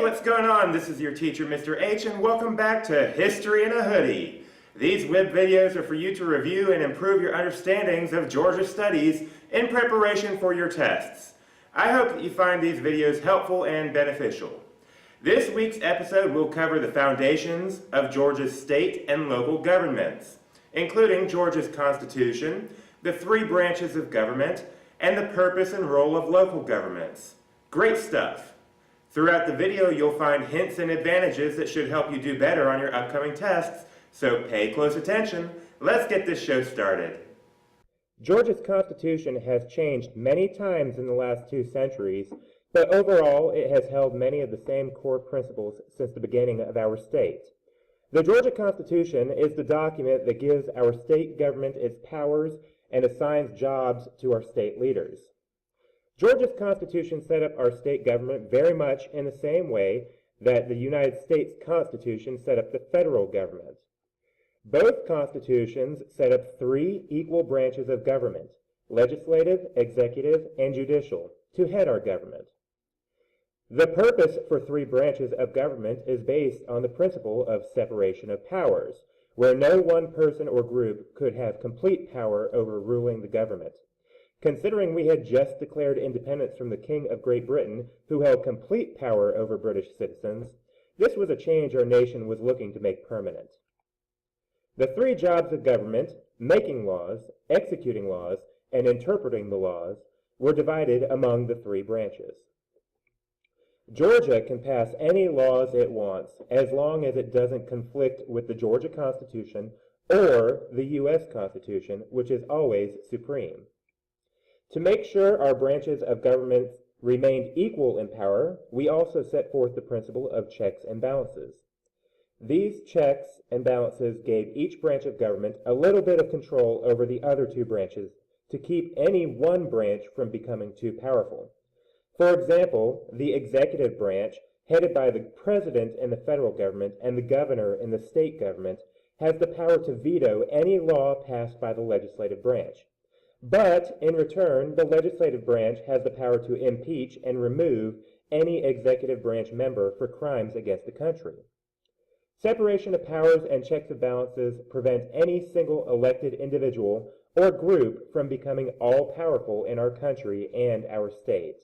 what's going on? This is your teacher, Mr. H, and welcome back to History in a Hoodie. These web videos are for you to review and improve your understandings of Georgia studies in preparation for your tests. I hope that you find these videos helpful and beneficial. This week's episode will cover the foundations of Georgia's state and local governments, including Georgia's Constitution, the three branches of government, and the purpose and role of local governments. Great stuff! Throughout the video, you'll find hints and advantages that should help you do better on your upcoming tests, so pay close attention. Let's get this show started. Georgia's Constitution has changed many times in the last 2 centuries, but overall it has held many of the same core principles since the beginning of our state. The Georgia Constitution is the document that gives our state government its powers and assigns jobs to our state leaders. Georgia's Constitution set up our state government very much in the same way that the United States Constitution set up the federal government. Both constitutions set up 3 equal branches of government, legislative, executive, and judicial, to head our government. The purpose for 3 branches of government is based on the principle of separation of powers, where no one person or group could have complete power over ruling the government. Considering we had just declared independence from the King of Great Britain, who held complete power over British citizens, this was a change our nation was looking to make permanent. The 3 jobs of government, making laws, executing laws, and interpreting the laws, were divided among the 3 branches. Georgia can pass any laws it wants as long as it doesn't conflict with the Georgia Constitution or the U.S. Constitution, which is always supreme. To make sure our branches of government remained equal in power, we also set forth the principle of checks and balances. These checks and balances gave each branch of government a little bit of control over the other 2 branches to keep any one branch from becoming too powerful. For example, the executive branch, headed by the president in the federal government and the governor in the state government, has the power to veto any law passed by the legislative branch. But, in return, the legislative branch has the power to impeach and remove any executive branch member for crimes against the country. Separation of powers and checks and balances prevent any single elected individual or group from becoming all-powerful in our country and our state.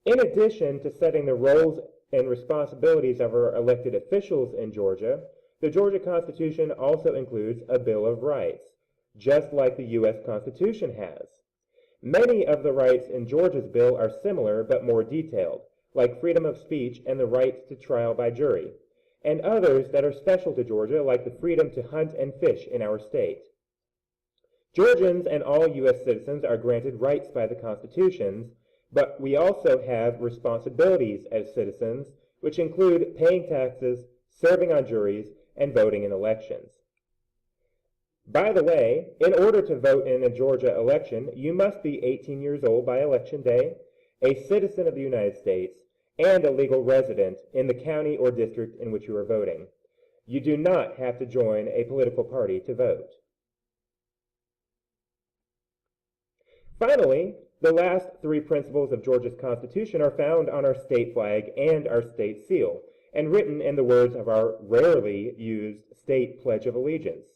In addition to setting the roles and responsibilities of our elected officials in Georgia, the Georgia Constitution also includes a Bill of Rights, just like the U.S. Constitution has. Many of the rights in Georgia's bill are similar but more detailed, like freedom of speech and the right to trial by jury, and others that are special to Georgia, like the freedom to hunt and fish in our state. Georgians and all U.S. citizens are granted rights by the constitutions, but we also have responsibilities as citizens, which include paying taxes, serving on juries, and voting in elections. By the way, in order to vote in a Georgia election, you must be 18 years old by election day, a citizen of the United States, and a legal resident in the county or district in which you are voting. You do not have to join a political party to vote. Finally, the last 3 principles of Georgia's Constitution are found on our state flag and our state seal, and written in the words of our rarely used state Pledge of Allegiance.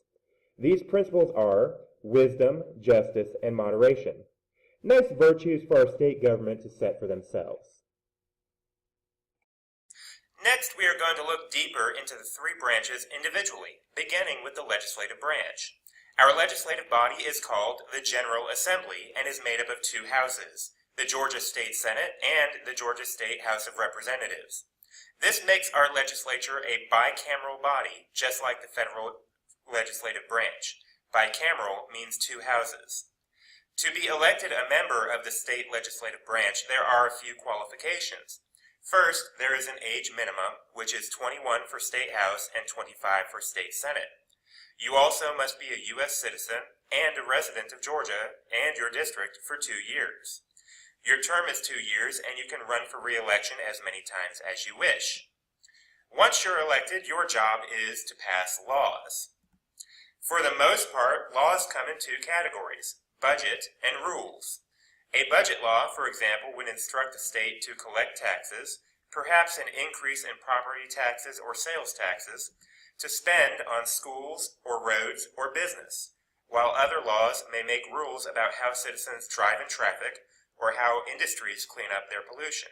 These principles are wisdom, justice, and moderation. Nice virtues for our state government to set for themselves. Next, we are going to look deeper into the 3 branches individually, beginning with the legislative branch. Our legislative body is called the General Assembly and is made up of 2 houses, the Georgia State Senate and the Georgia State House of Representatives. This makes our legislature a bicameral body, just like the federal legislative branch. Bicameral means 2 houses. To be elected a member of the state legislative branch, there are a few qualifications. First, there is an age minimum, which is 21 for state house and 25 for state senate. You also must be a U.S. citizen and a resident of Georgia and your district for 2 years. Your term is 2 years, and you can run for re-election as many times as you wish. Once you're elected, your job is to pass laws. For the most part, laws come in 2 categories, budget and rules. A budget law, for example, would instruct the state to collect taxes, perhaps an increase in property taxes or sales taxes, to spend on schools or roads or business, while other laws may make rules about how citizens drive in traffic or how industries clean up their pollution.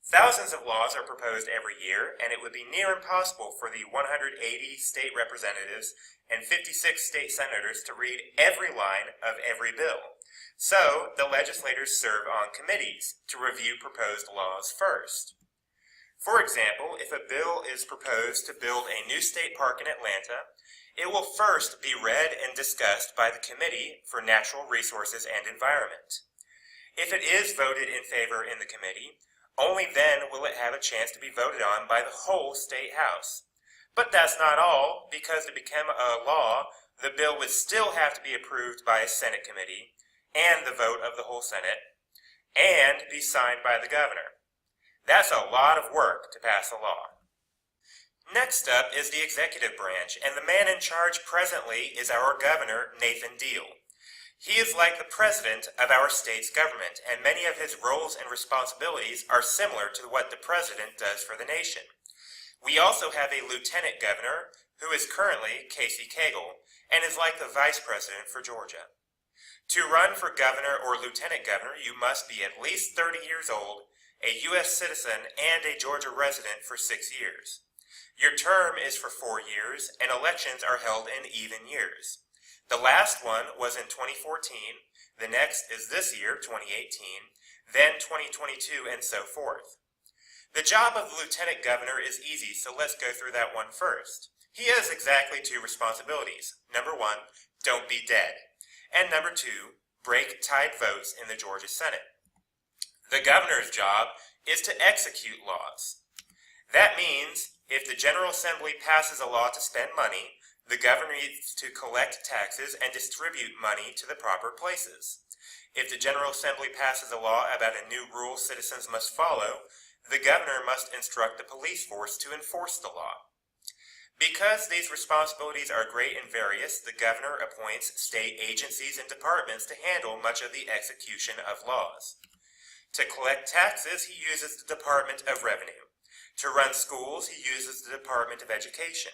Thousands of laws are proposed every year, and it would be near impossible for the 180 state representatives and 56 state senators to read every line of every bill. So, the legislators serve on committees to review proposed laws first. For example, if a bill is proposed to build a new state park in Atlanta, it will first be read and discussed by the Committee for Natural Resources and Environment. If it is voted in favor in the committee, only then will it have a chance to be voted on by the whole state house. But that's not all, because to become a law, the bill would still have to be approved by a Senate committee, and the vote of the whole Senate, and be signed by the governor. That's a lot of work to pass a law. Next up is the executive branch, and the man in charge presently is our governor, Nathan Deal. He is like the president of our state's government, and many of his roles and responsibilities are similar to what the president does for the nation. We also have a lieutenant governor, who is currently Casey Cagle, and is like the vice president for Georgia. To run for governor or lieutenant governor, you must be at least 30 years old, a U.S. citizen, and a Georgia resident for 6 years. Your term is for 4 years, and elections are held in even years. The last one was in 2014, the next is this year, 2018, then 2022, and so forth. The job of the lieutenant governor is easy, so let's go through that one first. He has exactly 2 responsibilities. Number 1, don't be dead. And number 2, break tied votes in the Georgia Senate. The governor's job is to execute laws. That means if the General Assembly passes a law to spend money, the governor needs to collect taxes and distribute money to the proper places. If the General Assembly passes a law about a new rule citizens must follow, the governor must instruct the police force to enforce the law. Because these responsibilities are great and various, the governor appoints state agencies and departments to handle much of the execution of laws. To collect taxes, he uses the Department of Revenue. To run schools, he uses the Department of Education.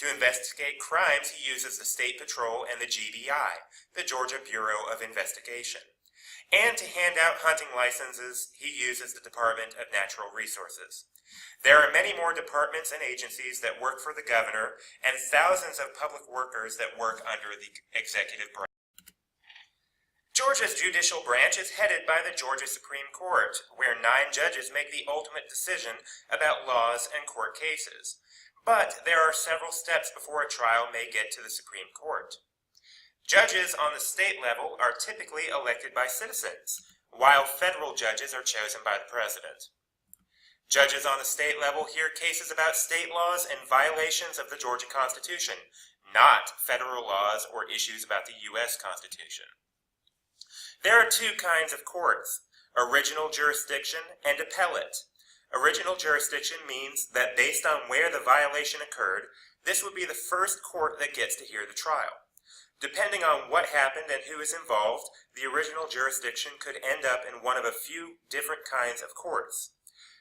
To investigate crimes, he uses the State Patrol and the GBI, the Georgia Bureau of Investigation. And to hand out hunting licenses, he uses the Department of Natural Resources. There are many more departments and agencies that work for the governor, and thousands of public workers that work under the executive branch. Georgia's judicial branch is headed by the Georgia Supreme Court, where 9 judges make the ultimate decision about laws and court cases. But there are several steps before a trial may get to the Supreme Court. Judges on the state level are typically elected by citizens, while federal judges are chosen by the president. Judges on the state level hear cases about state laws and violations of the Georgia Constitution, not federal laws or issues about the U.S. Constitution. There are 2 kinds of courts: original jurisdiction and appellate. Original jurisdiction means that based on where the violation occurred, this would be the first court that gets to hear the trial. Depending on what happened and who is involved, the original jurisdiction could end up in one of a few different kinds of courts.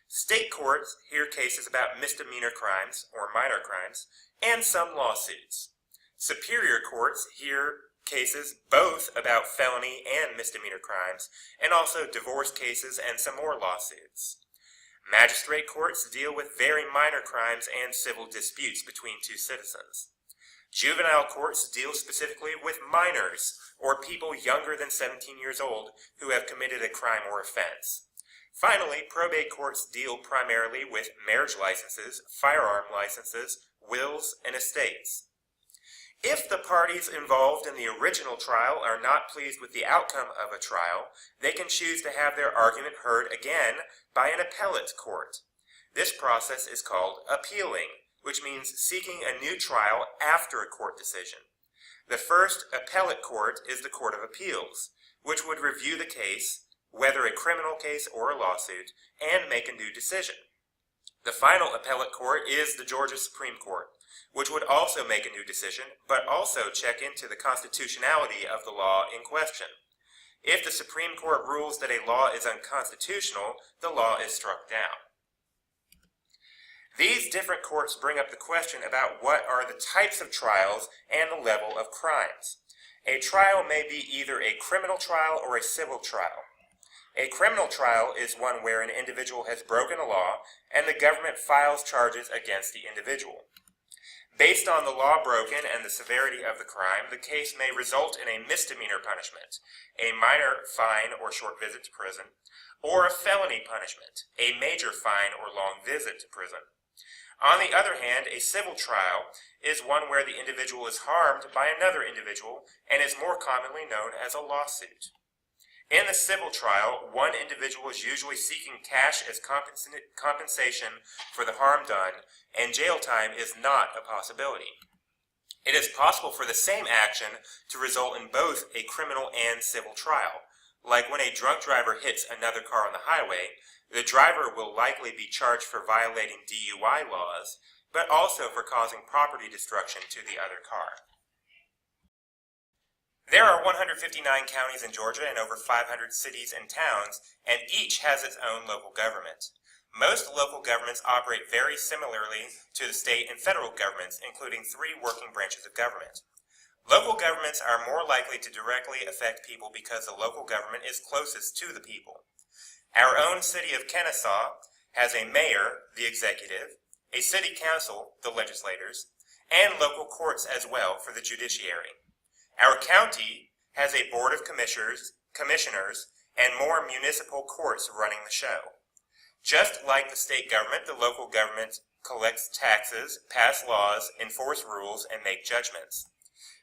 State courts hear cases about misdemeanor crimes or minor crimes, and some lawsuits. Superior courts hear cases both about felony and misdemeanor crimes, and also divorce cases and some more lawsuits. Magistrate courts deal with very minor crimes and civil disputes between 2 citizens. Juvenile courts deal specifically with minors, or people younger than 17 years old who have committed a crime or offense. Finally, probate courts deal primarily with marriage licenses, firearm licenses, wills, and estates. If the parties involved in the original trial are not pleased with the outcome of a trial, they can choose to have their argument heard again by an appellate court. This process is called appealing, which means seeking a new trial after a court decision. The first appellate court is the Court of Appeals, which would review the case, whether a criminal case or a lawsuit, and make a new decision. The final appellate court is the Georgia Supreme Court, which would also make a new decision, but also check into the constitutionality of the law in question. If the Supreme Court rules that a law is unconstitutional, the law is struck down. These different courts bring up the question about what are the types of trials and the level of crimes. A trial may be either a criminal trial or a civil trial. A criminal trial is one where an individual has broken a law and the government files charges against the individual. Based on the law broken and the severity of the crime, the case may result in a misdemeanor punishment, a minor fine or short visit to prison, or a felony punishment, a major fine or long visit to prison. On the other hand, a civil trial is one where the individual is harmed by another individual and is more commonly known as a lawsuit. In the civil trial, one individual is usually seeking cash as compensation for the harm done, and jail time is not a possibility. It is possible for the same action to result in both a criminal and civil trial. Like when a drunk driver hits another car on the highway, the driver will likely be charged for violating DUI laws, but also for causing property destruction to the other car. There are 159 counties in Georgia and over 500 cities and towns, and each has its own local government. Most local governments operate very similarly to the state and federal governments, including 3 working branches of government. Local governments are more likely to directly affect people because the local government is closest to the people. Our own city of Kennesaw has a mayor, the executive, a city council, the legislators, and local courts as well for the judiciary. Our county has a board of commissioners, and more municipal courts running the show. Just like the state government, the local government collects taxes, pass laws, enforce rules, and make judgments.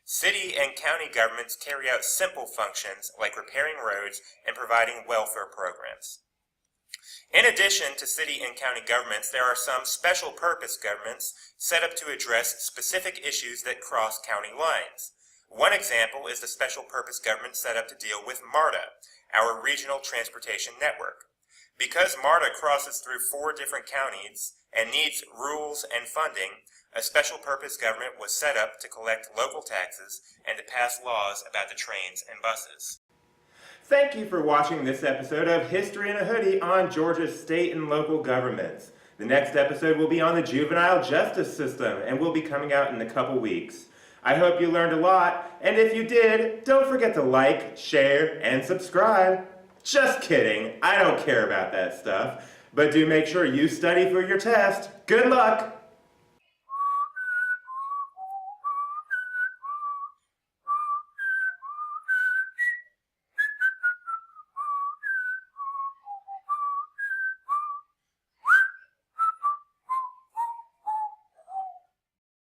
City and county governments carry out simple functions like repairing roads and providing welfare programs. In addition to city and county governments, there are some special purpose governments set up to address specific issues that cross county lines. One example is the special purpose government set up to deal with MARTA, our regional transportation network. Because MARTA crosses through 4 different counties and needs rules and funding, a special purpose government was set up to collect local taxes and to pass laws about the trains and buses. Thank you for watching this episode of History in a Hoodie on Georgia's state and local governments. The next episode will be on the juvenile justice system and will be coming out in a couple weeks. I hope you learned a lot, and if you did, don't forget to like, share, and subscribe. Just kidding, I don't care about that stuff, but do make sure you study for your test. Good luck!